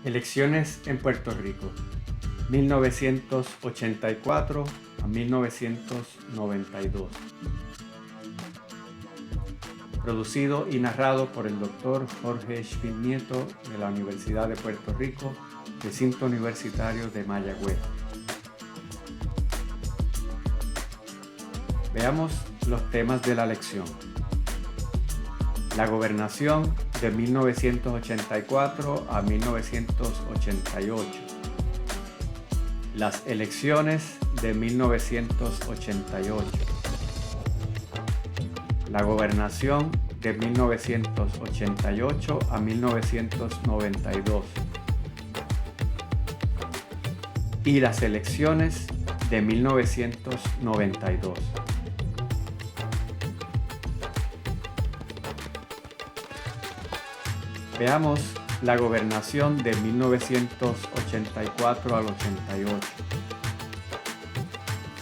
Elecciones en Puerto Rico, 1984 a 1992. Producido y narrado por el Dr. Jorge Schmidt Nieto de la Universidad de Puerto Rico, Recinto Universitario de Mayagüez. Veamos los temas de la elección. La gobernación de 1984 a 1988. Las elecciones de 1988. La gobernación de 1988 a 1992. Y las elecciones de 1992. Veamos la gobernación de 1984 al 88.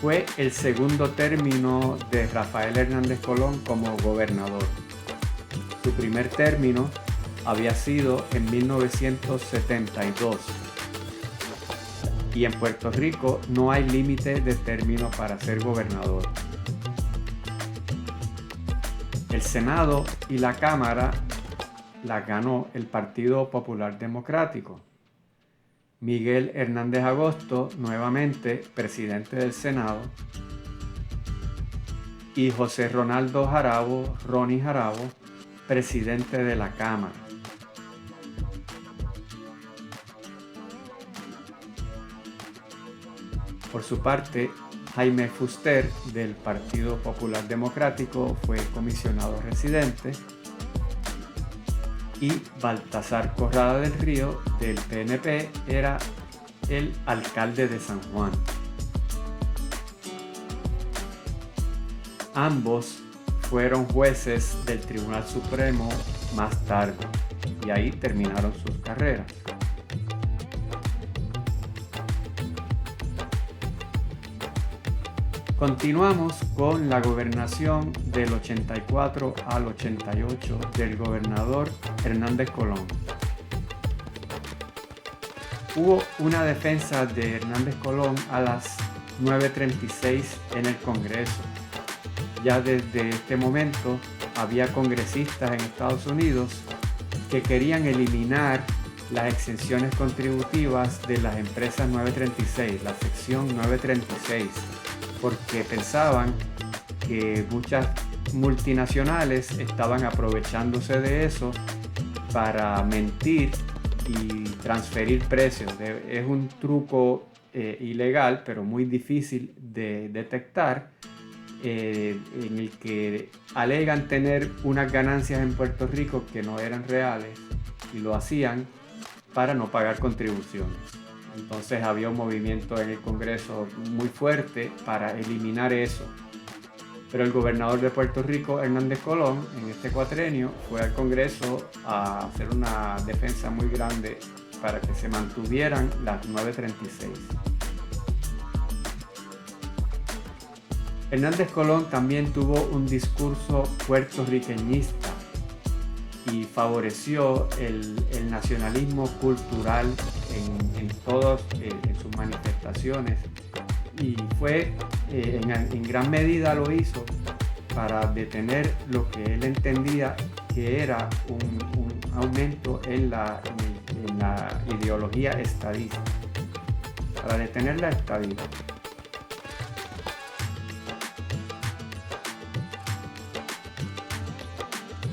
Fue el segundo término de Rafael Hernández Colón como gobernador. Su primer término había sido en 1972. Y en Puerto Rico no hay límite de término para ser gobernador. El Senado y la Cámara la ganó el Partido Popular Democrático. Miguel Hernández Agosto, nuevamente presidente del Senado, y José Ronaldo Jarabo, Ronnie Jarabo, presidente de la Cámara. Por su parte, Jaime Fuster, del Partido Popular Democrático, fue comisionado residente, y Baltasar Corrada del Río, del PNP, era el alcalde de San Juan. Ambos fueron jueces del Tribunal Supremo más tarde, y ahí terminaron sus carreras. Continuamos con la gobernación del 84 al 88 del gobernador Hernández Colón. Hubo una defensa de Hernández Colón a las 9:36 en el Congreso. Ya desde este momento había congresistas en Estados Unidos que querían eliminar las exenciones contributivas de las empresas 936, la sección 936. Porque pensaban que muchas multinacionales estaban aprovechándose de eso para mentir y transferir precios. Es un truco ilegal, pero muy difícil de detectar, en el que alegan tener unas ganancias en Puerto Rico que no eran reales y lo hacían para no pagar contribuciones. Entonces había un movimiento en el Congreso muy fuerte para eliminar eso. Pero el gobernador de Puerto Rico, Hernández Colón, en este cuatrenio fue al Congreso a hacer una defensa muy grande para que se mantuvieran las 936. Hernández Colón también tuvo un discurso puertorriqueñista y favoreció el nacionalismo cultural en sus manifestaciones, y fue en gran medida lo hizo para detener lo que él entendía que era un aumento en la ideología estadista, para detener la estadidad.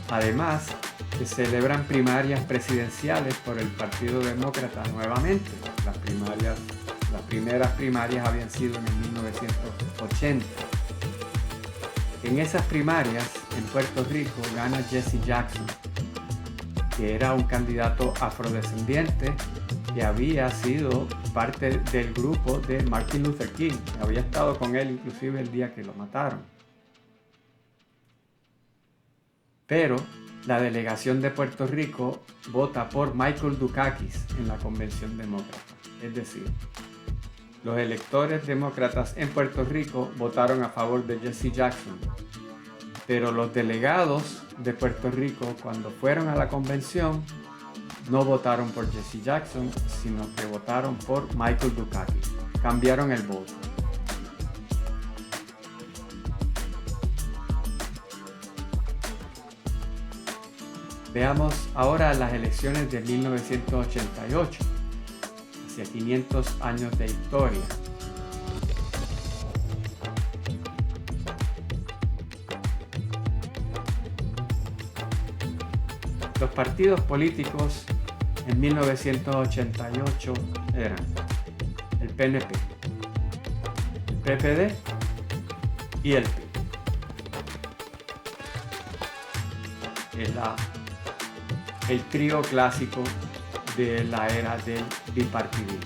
Además, se celebran primarias presidenciales por el Partido Demócrata nuevamente. Las primeras primarias habían sido en el 1980. En esas primarias, en Puerto Rico, gana Jesse Jackson, que era un candidato afrodescendiente que había sido parte del grupo de Martin Luther King. Había estado con él inclusive el día que lo mataron. Pero la delegación de Puerto Rico vota por Michael Dukakis en la convención demócrata. Es decir, los electores demócratas en Puerto Rico votaron a favor de Jesse Jackson, pero los delegados de Puerto Rico, cuando fueron a la convención, no votaron por Jesse Jackson, sino que votaron por Michael Dukakis. Cambiaron el voto. Veamos ahora las elecciones de 1988, hacia 500 años de historia. Los partidos políticos en 1988 eran el PNP, el PPD y el PRI. El trío clásico de la era del bipartidismo.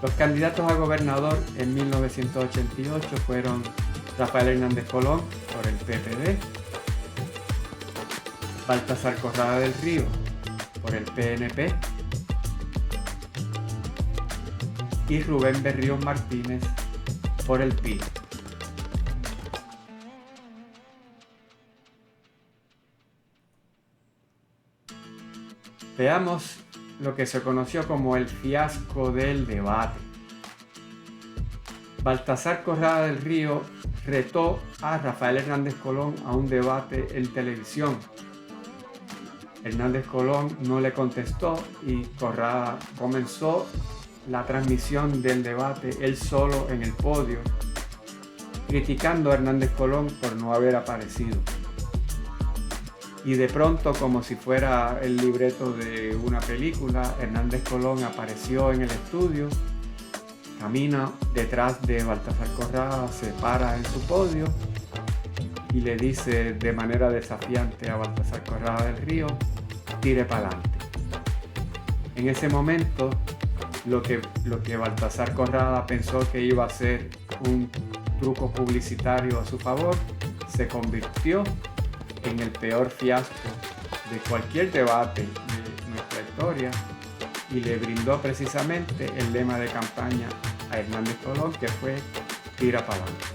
Los candidatos a gobernador en 1988 fueron Rafael Hernández Colón por el PPD, Baltasar Corrada del Río por el PNP y Rubén Berríos Martínez por el PIB. Veamos lo que se conoció como el fiasco del debate. Baltasar Corrada del Río retó a Rafael Hernández Colón a un debate en televisión. Hernández Colón no le contestó y Corrada comenzó la transmisión del debate él solo en el podio, criticando a Hernández Colón por no haber aparecido. Y de pronto, como si fuera el libreto de una película, Hernández Colón apareció en el estudio, camina detrás de Baltasar Corrada, se para en su podio y le dice de manera desafiante a Baltasar Corrada del Río: tire para adelante. En ese momento, lo que Baltasar Corrada pensó que iba a ser un truco publicitario a su favor, se convirtió en el peor fiasco de cualquier debate de nuestra historia y le brindó precisamente el lema de campaña a Hernández Colón, que fue tira para adelante.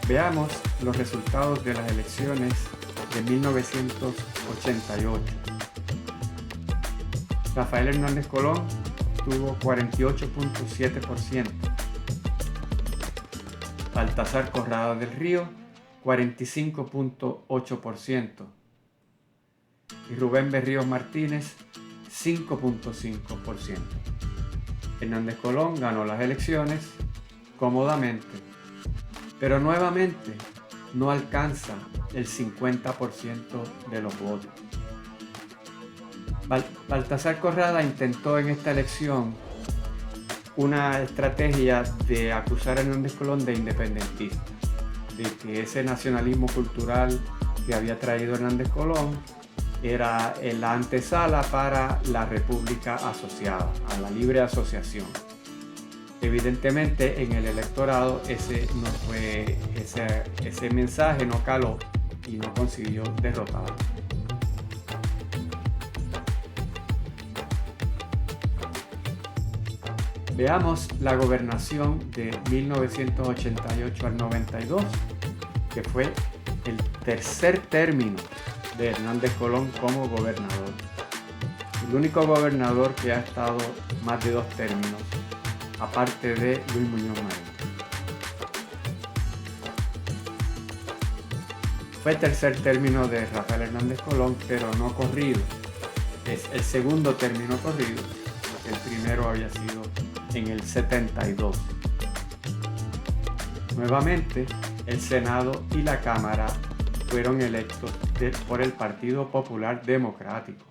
Veamos los resultados de las elecciones de 1988. Rafael Hernández Colón tuvo 48.7%. Baltasar Corrada del Río, 45.8%. Y Rubén Berríos Martínez, 5.5%. Hernández Colón ganó las elecciones cómodamente, pero nuevamente no alcanza el 50% de los votos. Baltasar Corrada intentó en esta elección una estrategia de acusar a Hernández Colón de independentista, de que ese nacionalismo cultural que había traído Hernández Colón era la antesala para la república asociada, a la libre asociación. Evidentemente en el electorado ese mensaje no caló y no consiguió derrotarlo. Veamos la gobernación de 1988 al 92, que fue el tercer término de Hernández Colón como gobernador. El único gobernador que ha estado más de 2 términos, aparte de Luis Muñoz Marín. Fue el tercer término de Rafael Hernández Colón, pero no corrido. Es el segundo término corrido, porque el primero había sido en el 72. Nuevamente, el Senado y la Cámara fueron electos por el Partido Popular Democrático.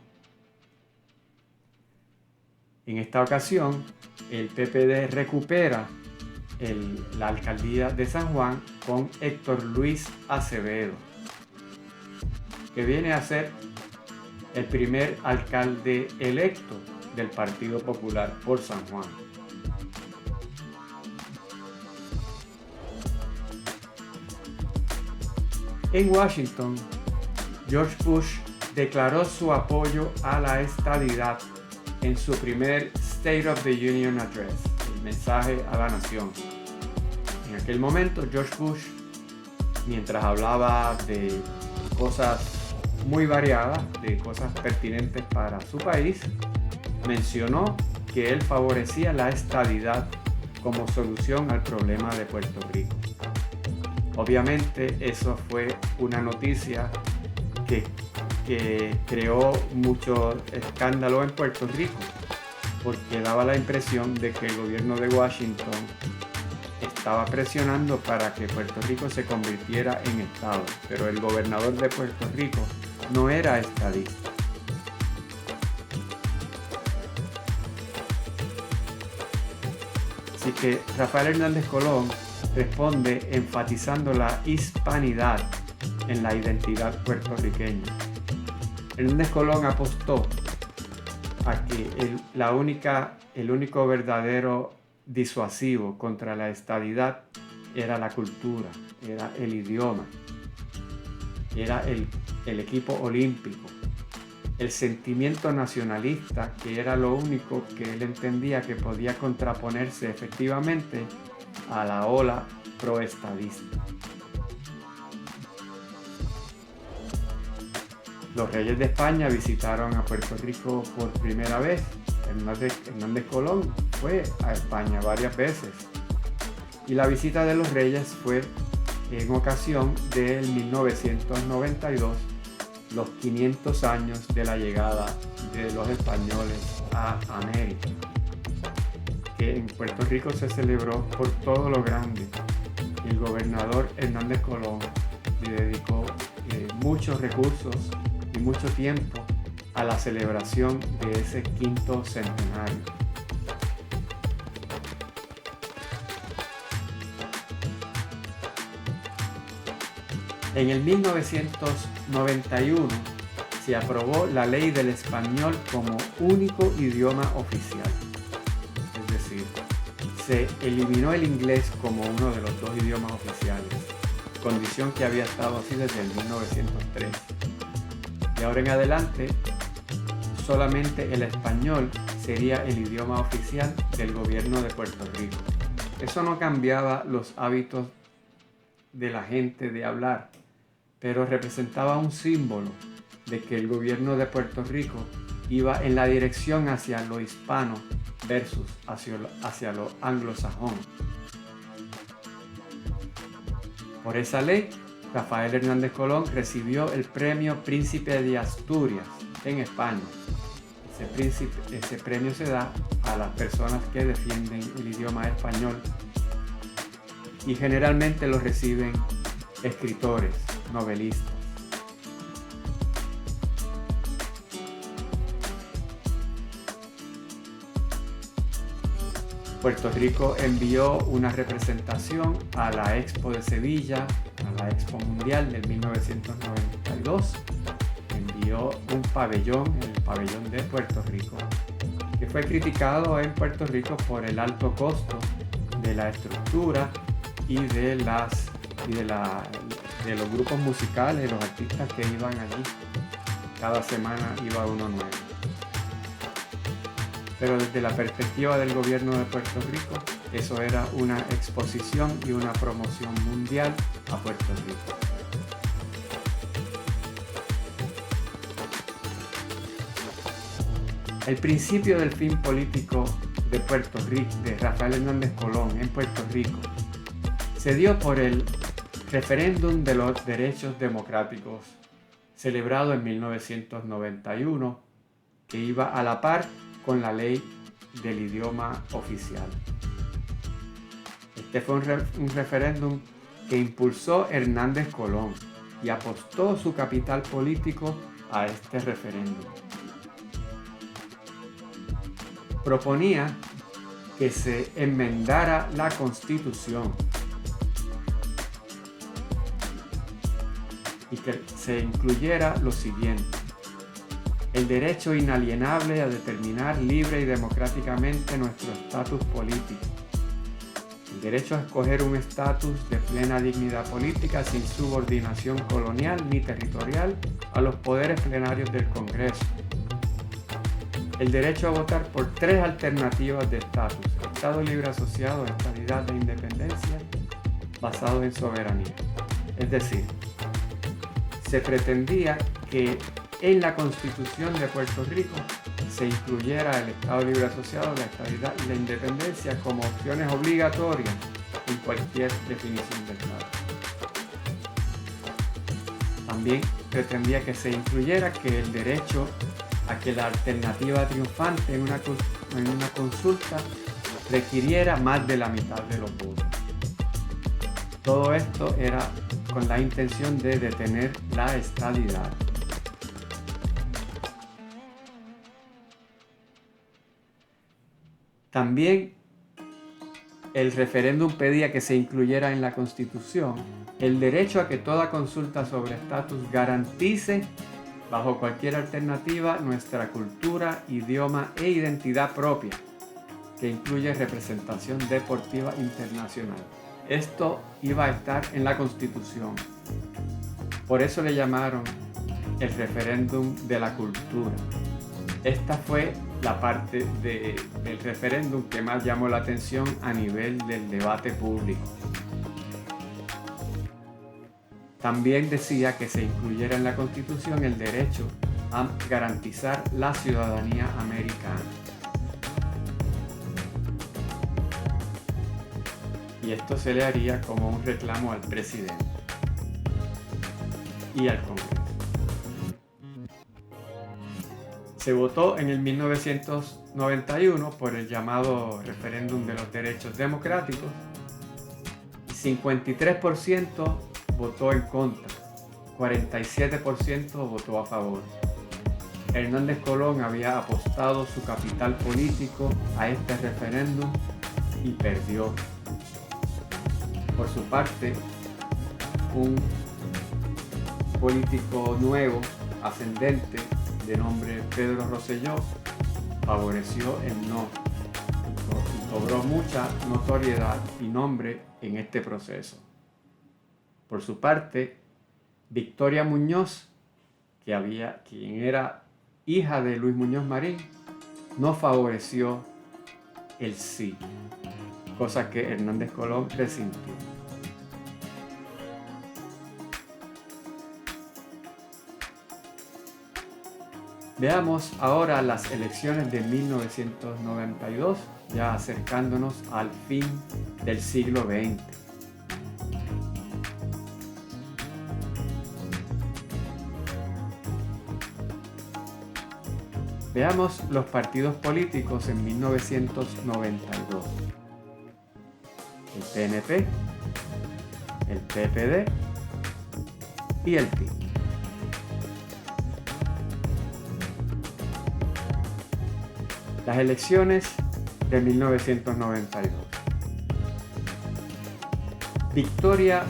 En esta ocasión, el PPD recupera la alcaldía de San Juan con Héctor Luis Acevedo, que viene a ser el primer alcalde electo del Partido Popular por San Juan. En Washington, George Bush declaró su apoyo a la estadidad en su primer State of the Union Address, el mensaje a la nación. En aquel momento, George Bush mientras hablaba de cosas muy variadas, de cosas pertinentes para su país, mencionó que él favorecía la estadidad como solución al problema de Puerto Rico. Obviamente eso fue una noticia que creó mucho escándalo en Puerto Rico, porque daba la impresión de que el gobierno de Washington estaba presionando para que Puerto Rico se convirtiera en estado, pero el gobernador de Puerto Rico no era estadista. Así que Rafael Hernández Colón responde enfatizando la hispanidad en la identidad puertorriqueña. Hernández Colón apostó a que el único verdadero disuasivo contra la estadidad era la cultura, era el idioma, era el equipo olímpico, el sentimiento nacionalista, que era lo único que él entendía que podía contraponerse efectivamente a la ola proestadista. Los reyes de España visitaron a Puerto Rico por primera vez. Hernández Colón fue a España varias veces. Y la visita de los reyes fue en ocasión del 1992, los 500 años de la llegada de los españoles a América, que en Puerto Rico se celebró por todo lo grande. El gobernador Hernández Colón le dedicó muchos recursos y mucho tiempo a la celebración de ese quinto centenario. En el 1991 se aprobó la ley del español como único idioma oficial. Es decir, se eliminó el inglés como uno de los dos idiomas oficiales, condición que había estado así desde el 1903. De ahora en adelante, solamente el español sería el idioma oficial del gobierno de Puerto Rico. Eso no cambiaba los hábitos de la gente de hablar, pero representaba un símbolo de que el gobierno de Puerto Rico iba en la dirección hacia lo hispano versus hacia lo anglosajón. Por esa ley, Rafael Hernández Colón recibió el premio Príncipe de Asturias en España. Ese premio se da a las personas que defienden el idioma español y generalmente lo reciben escritores, novelistas. Puerto Rico envió una representación a la Expo de Sevilla, a la Expo Mundial del 1992. Envió un pabellón, el pabellón de Puerto Rico, que fue criticado en Puerto Rico por el alto costo de la estructura y de los grupos musicales, los artistas que iban allí. Cada semana iba uno nuevo. Pero desde la perspectiva del gobierno de Puerto Rico, eso era una exposición y una promoción mundial a Puerto Rico. El principio del fin político de Puerto Rico, de Rafael Hernández Colón en Puerto Rico, se dio por el referéndum de los derechos democráticos celebrado en 1991, que iba a la par con la ley del idioma oficial. Este fue un referéndum que impulsó Hernández Colón y apostó su capital político a este referéndum. Proponía que se enmendara la Constitución y que se incluyera lo siguiente: el derecho inalienable a determinar libre y democráticamente nuestro estatus político, el derecho a escoger un estatus de plena dignidad política sin subordinación colonial ni territorial a los poderes plenarios del Congreso, el derecho a votar por 3 alternativas de estatus: Estado libre asociado, estadidad e independencia, basado en soberanía. Es decir, se pretendía que en la Constitución de Puerto Rico se incluyera el Estado Libre Asociado, la estabilidad y la independencia como opciones obligatorias en cualquier definición del Estado. También pretendía que se incluyera que el derecho a que la alternativa triunfante en una consulta requiriera más de la mitad de los votos. Todo esto era con la intención de detener la estadidad. También el referéndum pedía que se incluyera en la Constitución el derecho a que toda consulta sobre estatus garantice, bajo cualquier alternativa, nuestra cultura, idioma e identidad propia, que incluye representación deportiva internacional. Esto iba a estar en la Constitución. Por eso le llamaron el referéndum de la cultura. Esta fue la parte del referéndum que más llamó la atención a nivel del debate público. También decía que se incluyera en la Constitución el derecho a garantizar la ciudadanía americana. Y esto se le haría como un reclamo al presidente y al Congreso. Se votó en el 1991 por el llamado referéndum de los derechos democráticos y 53% votó en contra, 47% votó a favor. Hernández Colón había apostado su capital político a este referéndum y perdió. Por su parte, un político nuevo, ascendente, de nombre Pedro Rosselló, favoreció el no y cobró mucha notoriedad y nombre en este proceso. Por su parte, Victoria Muñoz, quien era hija de Luis Muñoz Marín, no favoreció el sí, cosa que Hernández Colón resintió. Veamos ahora las elecciones de 1992, ya acercándonos al fin del siglo XX. Veamos los partidos políticos en 1992. El PNP, el PPD y el PIB. Las elecciones de 1992. Victoria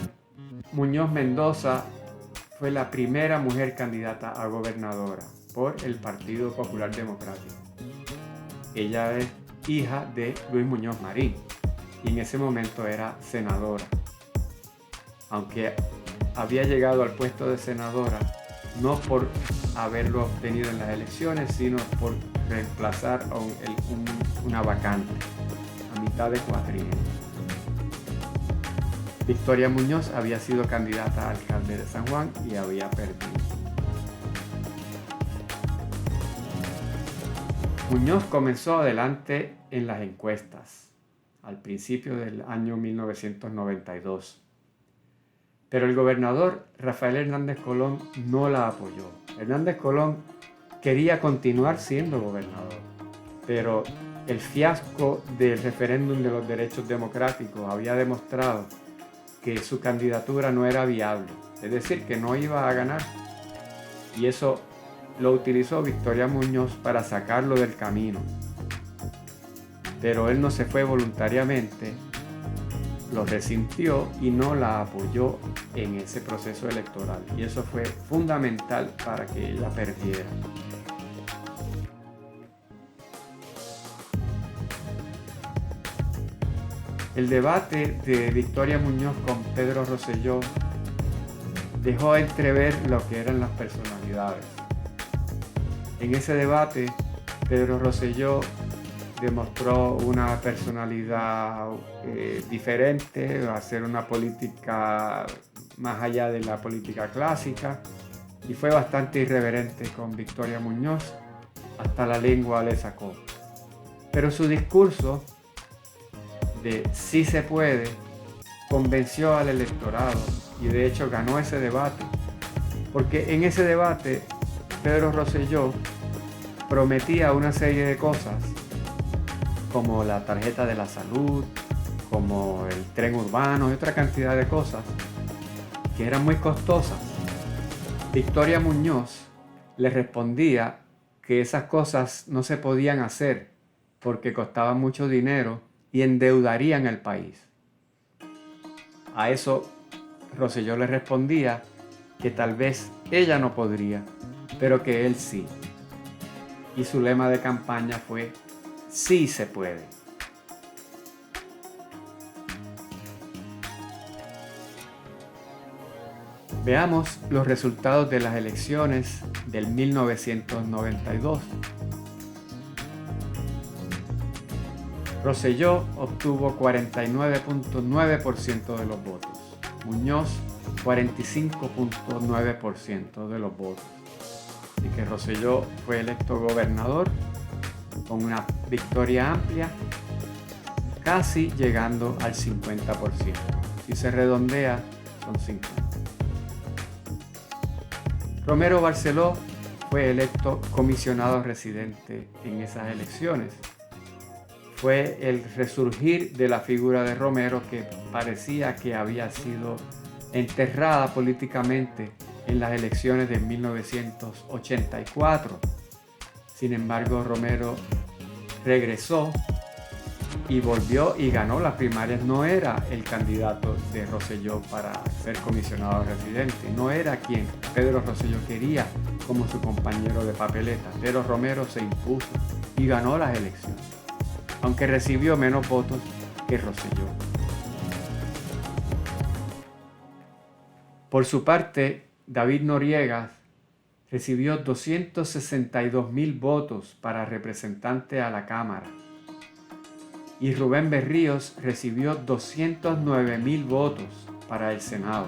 Muñoz Mendoza fue la primera mujer candidata a gobernadora por el Partido Popular Democrático. Ella es hija de Luis Muñoz Marín y en ese momento era senadora. Aunque había llegado al puesto de senadora no por haberlo obtenido en las elecciones, sino por reemplazar una vacante a mitad de cuatrienio. Victoria Muñoz había sido candidata a alcalde de San Juan y había perdido. Muñoz comenzó adelante en las encuestas al principio del año 1992, pero el gobernador Rafael Hernández Colón no la apoyó. Hernández Colón quería continuar siendo gobernador, pero el fiasco del referéndum de los derechos democráticos había demostrado que su candidatura no era viable, es decir, que no iba a ganar, y eso lo utilizó Victoria Muñoz para sacarlo del camino. Pero él no se fue voluntariamente, lo resintió y no la apoyó en ese proceso electoral, y eso fue fundamental para que ella perdiera. El debate de Victoria Muñoz con Pedro Rosselló dejó entrever lo que eran las personalidades. En ese debate, Pedro Rosselló demostró una personalidad diferente, hacer una política más allá de la política clásica y fue bastante irreverente con Victoria Muñoz, hasta la lengua le sacó. Pero su discurso de sí se puede convenció al electorado y de hecho ganó ese debate, porque en ese debate Pedro Rosselló prometía una serie de cosas como la tarjeta de la salud, como el tren urbano y otra cantidad de cosas que eran muy costosas. Victoria Muñoz le respondía que esas cosas no se podían hacer porque costaban mucho dinero y endeudarían el país. A eso Rosselló le respondía que tal vez ella no podría, pero que él sí. Y su lema de campaña fue "Sí se puede". Veamos los resultados de las elecciones del 1992. Rosselló obtuvo 49.9% de los votos, Muñoz 45.9% de los votos. Así que Rosselló fue electo gobernador con una victoria amplia, casi llegando al 50%. Si se redondea, son 50%. Romero Barceló fue electo comisionado residente en esas elecciones. Fue el resurgir de la figura de Romero, que parecía que había sido enterrada políticamente en las elecciones de 1984. Sin embargo, Romero regresó y volvió y ganó las primarias. No era el candidato de Rosselló para ser comisionado residente, no era quien Pedro Rosselló quería como su compañero de papeleta, pero Romero se impuso y ganó las elecciones, aunque recibió menos votos que Rosselló. Por su parte, David Noriega recibió 262,000 votos para representante a la Cámara y Rubén Berríos recibió 209,000 votos para el Senado.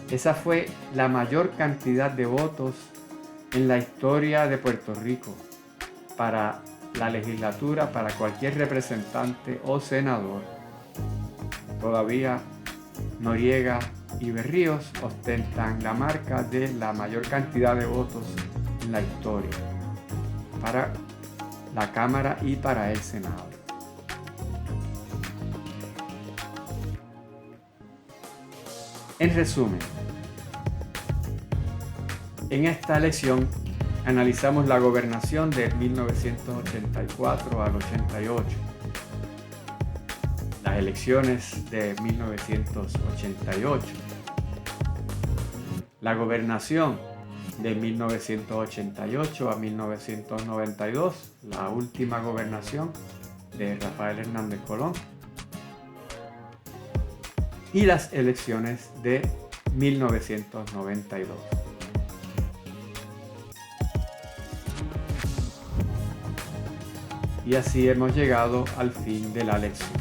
Esa fue la mayor cantidad de votos en la historia de Puerto Rico para la legislatura, para cualquier representante o senador. Todavía Noriega y Berríos ostentan la marca de la mayor cantidad de votos en la historia para la Cámara y para el Senado. En resumen, en esta elección analizamos la gobernación de 1984 al 88, las elecciones de 1988, la gobernación de 1988 a 1992, la última gobernación de Rafael Hernández Colón, y las elecciones de 1992. Y así hemos llegado al fin de la lección.